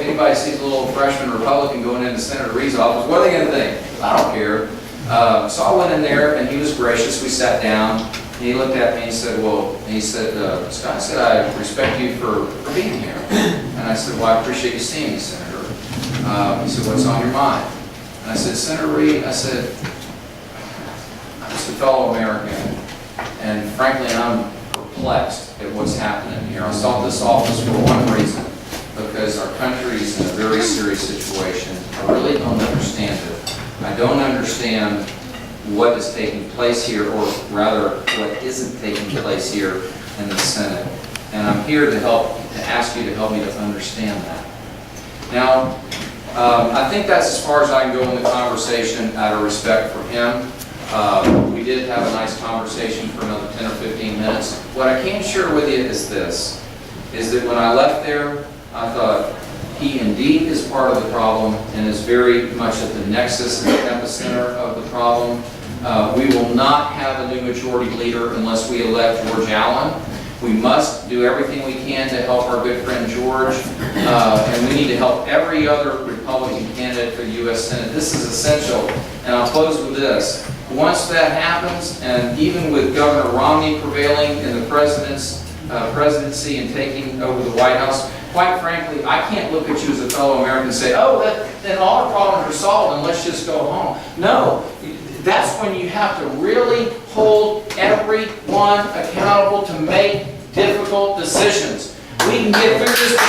anybody sees a little freshman Republican going into Senator Reed's office, what are they going to think? I don't care. So I went in there, and he was gracious. We sat down, and he looked at me and said, Scott, I said, I respect you for being here. And I said, well, I appreciate you seeing me, Senator. He said, what's on your mind? And I said, Senator Reed, I said, I'm just a fellow American, and frankly, I'm perplexed at what's happening here. I sought this office for one reason, because our country is in a very serious situation. I really don't understand it. I don't understand what is taking place here, or rather, what isn't taking place here in the Senate. And I'm here to ask you to help me to understand that. Now, I think that's as far as I can go in the conversation out of respect for him. We did have a nice conversation for another 10 or 15 minutes. What I can share with you is this, is that when I left there, I thought he indeed is part of the problem and is very much at the nexus and the epicenter of the problem. We will not have a new majority leader unless we elect George Allen. We must do everything we can to help our good friend George, and we need to help every other Republican candidate for the U.S. Senate. This is essential, and I'll close with this. Once that happens, and even with Governor Romney prevailing in the presidency and taking over the White House, quite frankly, I can't look at you as a fellow American and say, oh, then all our problems are solved and let's just go home. No, that's when you have to really hold everyone accountable to make difficult decisions. We can get through this.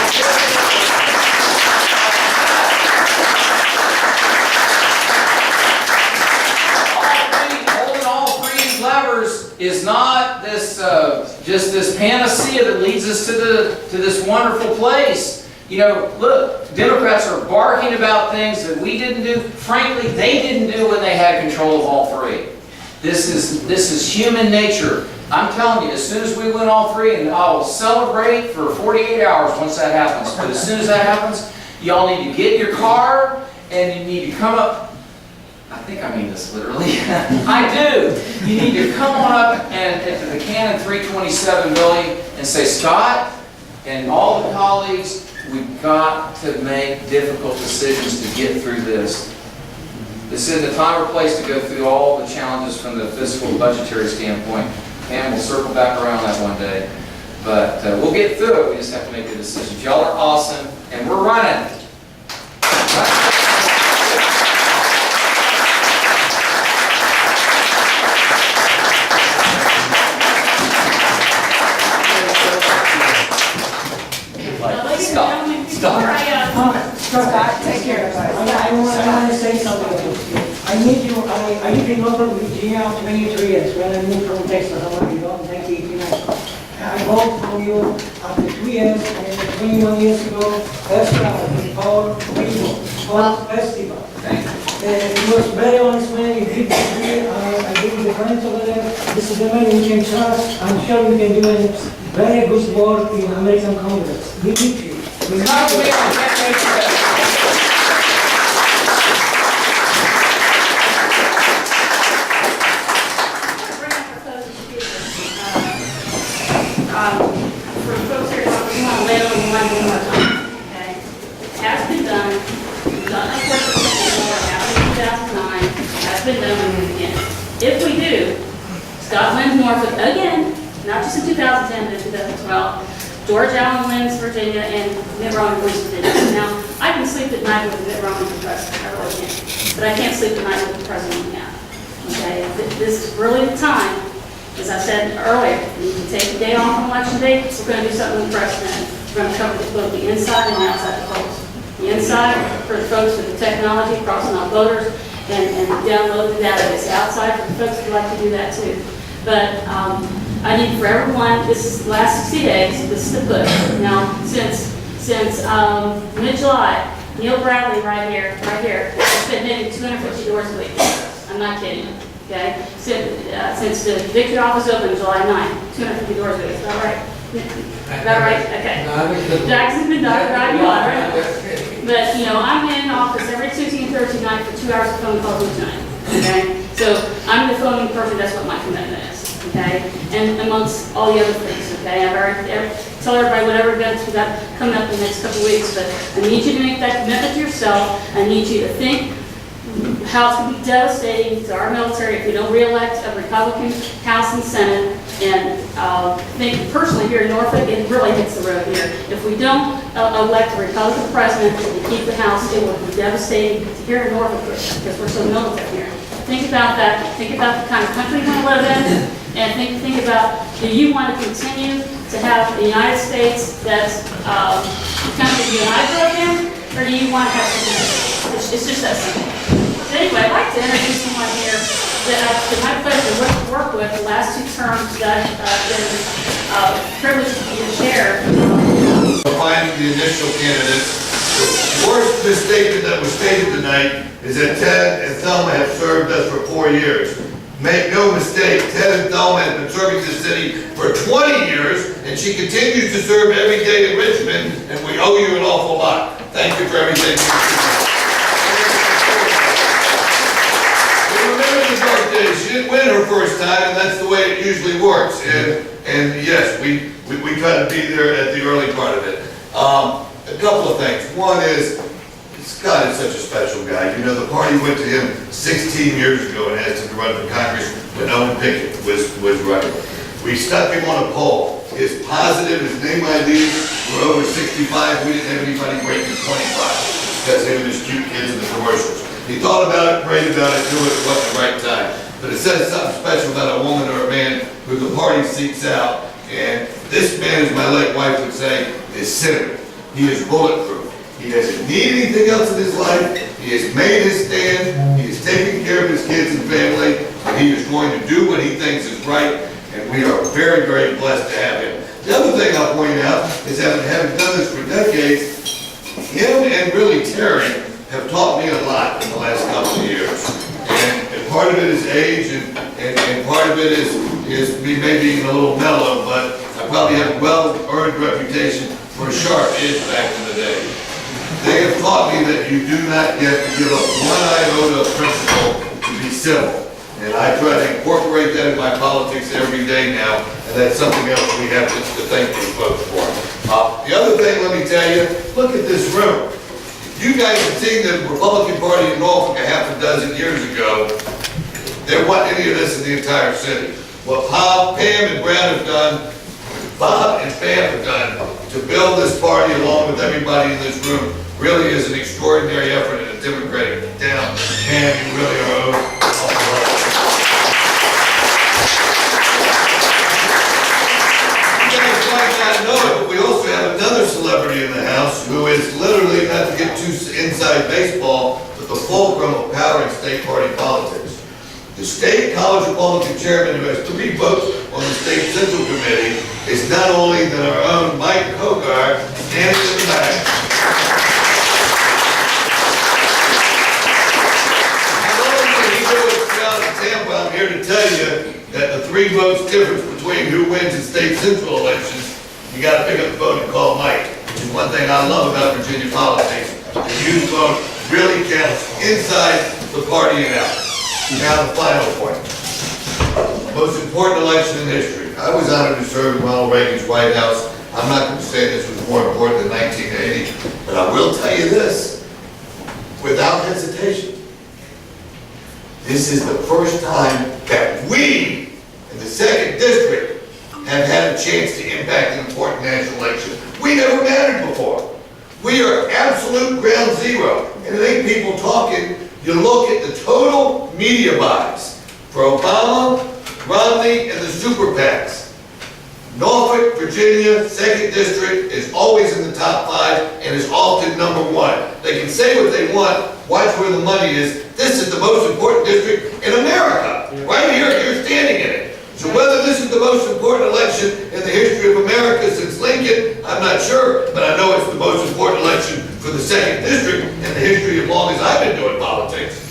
Is not this just this panacea that leads us to this wonderful place. You know, look, Democrats are barking about things that we didn't do. Frankly, they didn't do when they had control of all three. This is human nature. I'm telling you, as soon as we win all three, and I'll celebrate for 48 hours once that happens. But as soon as that happens, y'all need to get in your car and you need to come up. I think I mean this literally. I do. You need to come on up and to the Cannon 327 building and say, Scott and all the colleagues, we've got to make difficult decisions to get through this. This isn't the time or place to go through all the challenges from the fiscal budgetary standpoint. And we'll circle back around that one day. But we'll get through it. We just have to make the decisions. Y'all are awesome, and we're running. Scott, take care. I want to say something. I need to know from Virginia 23 years when I moved from Texas. I want to go in 1989. I voted for you after 2 years, and 21 years ago, first round, we called Festival. He was very honest man. He did I gave the friends over there. This is the man we can trust. I'm sure we can do a very good work in American Congress. We need you. We need you. For folks here, we want to lay it on one more time. Okay? It has been done. We've done it before. It happened in 2009. It has been done again. If we do, Scott wins Norfolk again, not just in 2010, but in 2012. George Allen wins Virginia, and Mitt Romney wins Virginia. Now, I can sleep at night with Mitt Romney the president. I really can. But I can't sleep at night with the president now. Okay? This is really the time. As I said earlier, we need to take the day off on election day. We're going to do something with the president. We're going to cover both the inside and the outside the polls. The inside for the folks with the technology, crossing out voters, and download the database. Outside for the folks who like to do that too. But I need for everyone, this is the last 60 days, this is the push. Now, since mid-July, Neil Bradley right here, has been hitting 250 doors a week. I'm not kidding you. Okay, since the victory office opened July 9th, 250 doors a week. Is that right? Is that right? Okay. Jackson's been driving you on, right? But, you know, I'm in office every Tuesday and Thursday night for 2 hours of phone calls each night. Okay? So I'm the phoning person. That's what my commitment is. Okay? And amongst all the other things. Okay? I've already tell everybody whatever events we got coming up in the next couple of weeks, but I need you to make that commitment to yourself. I need you to think how it's going to be devastating to our military if we don't reelect a Republican House and Senate. And think personally here in Norfolk, it really hits the road here. If we don't elect a Republican president and keep the House, it will be devastating here in Norfolk because we're so militant here. Think about that. Think about the kind of country we want to live in, and think about, do you want to continue to have the United States that's kind of you and I grew up in, or do you want to have something? It's just that simple. So anyway, I'd like to introduce someone here that I've been my pleasure to work with the last 2 terms that I've been privileged to be the chair. Finding the initial candidates. The worst misstatement that was stated tonight is that Ted and Thelma have served us for 4 years. Make no mistake, Ted and Thelma have been serving the city for 20 years, and she continues to serve every day in Richmond, and we owe you an awful lot. Thank you for everything you do. She didn't win her first time, and that's the way it usually works. And yes, we try to be there at the early part of it. A couple of things. One is, Scott is such a special guy. You know, the party went to him 16 years ago and asked him to run for Congress when Owen Pickett was running. We stuck him on a poll. His positive, his name IDs were over 65. We didn't have anybody breaking 25 because they were just cute kids in the commercials. He thought about it, prayed about it, knew it wasn't the right time. But it says something special about a woman or a man who the party seeks out. And this man, as my late wife would say, is cinnamon. He is bulletproof. He doesn't need anything else in his life. He has made his stand. He is taking care of his kids and family. And he is going to do what he thinks is right. And we are very, very blessed to have him. The other thing I'll point out is that having done this for decades, him and really Terry have taught me a lot in the last couple of years. And part of it is age, and part of it is me maybe being a little mellow, but I probably have a well-earned reputation for a sharp edge back in the day. They have taught me that you do not get to give up one iota of principle to be civil. And I try to incorporate that in my politics every day now, and that's something else we have to thank these folks for. The other thing, let me tell you, look at this room. You guys have seen the Republican Party of Norfolk a half a dozen years ago. There wasn't any of this in the entire city. What Pam and Brown have done, Bob and Pam have done to build this party along with everybody in this room really is an extraordinary effort in a Democratic town. And you really are owed an awful lot. You guys might not know it, but we also have another celebrity in the house who is literally, not to get too inside baseball, but the fulcrum of power in state party politics. The State College Republican chairman who has 3 votes on the State Central Committee is not only than our own Mike Hogarth, standing in the back. Not only did he do it down in Tampa, I'm here to tell you that the 3 votes difference between who wins in State Central elections, you got to pick up the phone and call Mike, which is one thing I love about Virginia politics. The youth vote really counts inside the party and out. Now the final point. Most important election in history. I was honored to serve in Ronald Reagan's White House. I'm not going to say this was more important than 1980, but I will tell you this, without hesitation. This is the first time that we, in the 2nd District, have had a chance to impact an important national election. We never mattered before. We are absolute ground zero. And it ain't people talking. You look at the total media buys for Obama, Romney, and the super PACs. Norfolk, Virginia, 2nd District is always in the top 5 and is often number 1. They can say what they want, watch where the money is. This is the most important district in America. Right here, you're standing in it. So whether this is the most important election in the history of America since Lincoln, I'm not sure, but I know it's the most important election for the 2nd District in the history as long as I've been doing politics.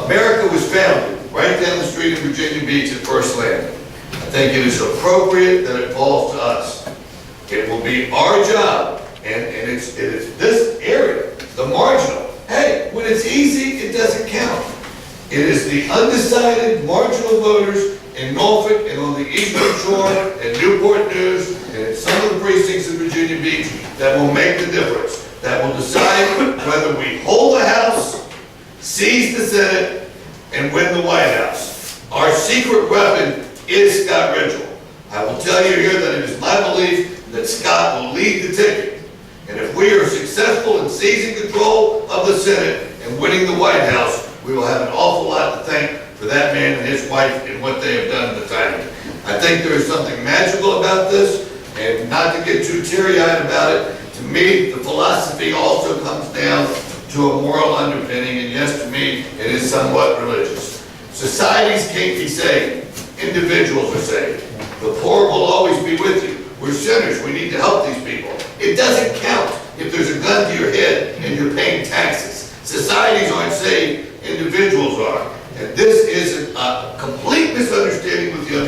America was founded right down the street in Virginia Beach at First Landing. I think it is appropriate that it falls to us. It will be our job, and it is this area, the marginal. Hey, when it's easy, it doesn't count. It is the undecided marginal voters in Norfolk and on the Eastern Shore and Newport News and of the precincts in Virginia Beach that will make the difference, that will decide whether we hold the House, seize the Senate, and win the White House. Our secret weapon is Scott Rigell. I will tell you here that it is my belief that Scott will lead the ticket. And if we are successful in seizing control of the Senate and winning the White House, we will have an awful lot to thank for that man and his wife and what they have done in the timing. I think there is something magical about this, and not to get too teary-eyed about it, to me, the philosophy also comes down to a moral underpinning, and yes, to me, it is somewhat religious. Societies can't be saved. Individuals are saved. The poor will always be with you. We're sinners. We need to help these people. It doesn't count if there's a gun to your head and you're paying taxes. Societies aren't saved. Individuals are. And this is a complete misunderstanding with the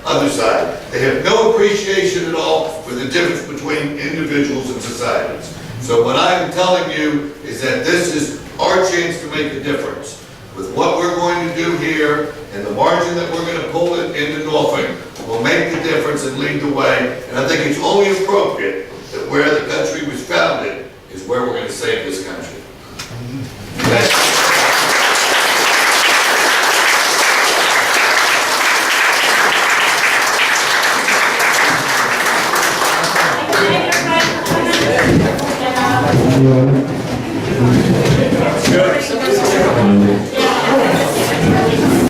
other side. They have no appreciation at all for the difference between individuals and societies. So what I'm telling you is that this is our chance to make a difference. With what we're going to do here and the margin that we're going to pull it into Norfolk will make the difference and lead the way. And I think it's only appropriate that where the country was founded is where we're going to save this country. Thank you.